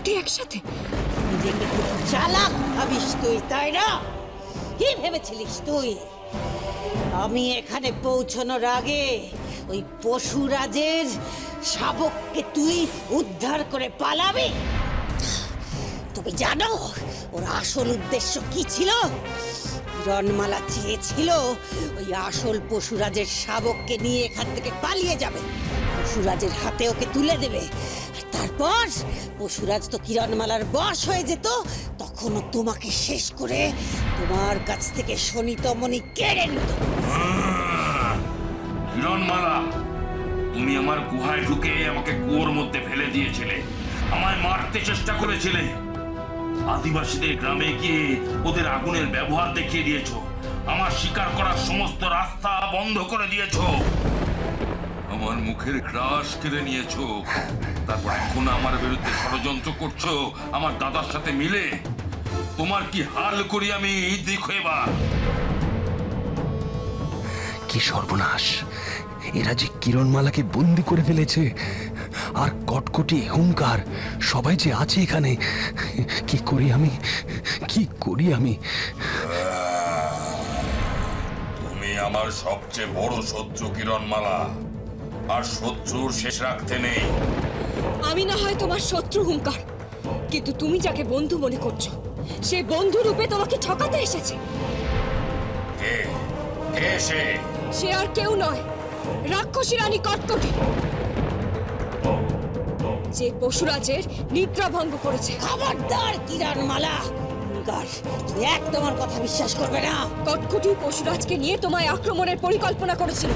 কটকটি একসাথে? নিজেকে খুব চালাক ভাবিস তুই, তাই না? কি ভেবেছিলিস তুই আমি এখানে পৌঁছানোর আগে ওই পশুরাজের শাবককে তুই উদ্ধার করে পালাবি? তুমি জানো ওর আসল উদ্দেশ্য কি ছিল? কিরণমালা চেয়েছিল ওই আসল পশুরাজের শাবককে নিয়ে এখান থেকে পালিয়ে যাবে, পশুরাজের হাতে ওকে তুলে দেবে, আর তারপর পশুরাজ তো কিরণমালার বশ হয়ে যেত, তখনও তোমাকে শেষ করে তোমার কাছ থেকে শনিতমণি কেড়ে নিত। কিরণমালা, তুমি আমার গুহায় ঢুকে আমাকে কুয়োর মধ্যে ফেলে দিয়েছিলে, আমায় মারতে চেষ্টা করেছিলে, আদিবাসীদের গ্রামে গিয়ে ওদের আগুনের ব্যবহার দেখিয়ে দিয়েছো, আমার শিকার করার সমস্ত রাস্তা বন্ধ করে দিয়েছো, আমার মুখের গ্রাস কেড়ে নিয়েছো, তারপর এখন আমার বিরুদ্ধে ষড়যন্ত্র করছো আমার দাদার সাথে মিলে। তোমার কি হাল করি আমি, দেখো এবার। কি সর্বনাশ! এরা যে কিরণমালাকে বন্দি করে ফেলেছে, আর কটকটি, হুঙ্কার সবাই যে আছে এখানে। কি করি আমি, কি করি আমি? তুমি আমার সবচেয়ে বড় শত্রু কিরণমালা, আর শত্রুর শেষ রাখতে নেই। আমি না হয় তোমার শত্রু হুঙ্কার, কিন্তু তুমি যাকে বন্ধু মনে করছো সে বন্ধু রূপে তোমাকে ঠকাতে এসেছে। কে কে সে? সে আর কেউ নয়, রাক্ষসী রানী কটকটি, যে পশুরাজের নিদ্রা ভঙ্গ করেছে। খবরদার কিরণমালা, তুই একদম আমার কথা বিশ্বাস করবে না। কটকটি পশুরাজকে নিয়ে তোমায় আক্রমণের পরিকল্পনা করেছিল।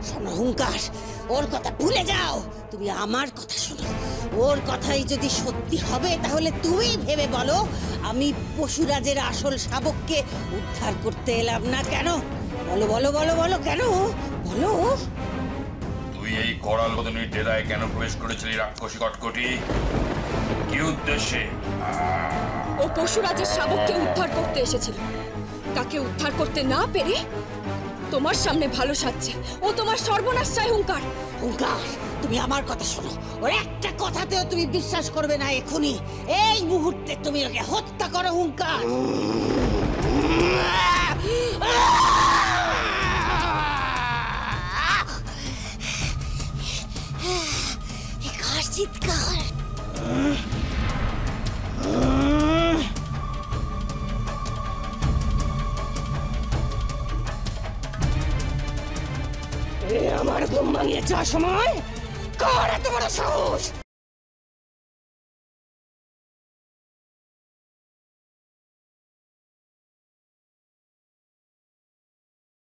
শোনো হুঙ্কার, ওর কথা ভুলে যাও, তুমি আমার কথা শোনো। ওর কথাই যদি সত্যি হবে তাহলে তুমি ভেবে বলো আমি পশুরাজের আসল শাবককে উদ্ধার করতে এলাম না কেন? বলো বলো বলো বলো, কেন বলো? তুই এই করাল বদনের ডেরায় কেন প্রবেশ করেছিলি রাক্ষসী কটকটি? কি উদ্দেশ্যে? ও পশুরাজের শাবককে উদ্ধার করতে এসেছিল, তাকে উদ্ধার করতে না পেরে তোমার সামনে ভালো সাজছে। ও তোমার সর্বনাশ চায় হুঙ্কার। হুঙ্কার, তুমি আমার কথা শোনো, ওর একটা কথাতেও তুমি বিশ্বাস করবে না। এখনই এই মুহূর্তে তুমি ওকে হত্যা করো হুঙ্কার। চিৎকার, আমার ঘুম ভাঙিয়ে যাওয়ার সময় কার এত বড় সাহস?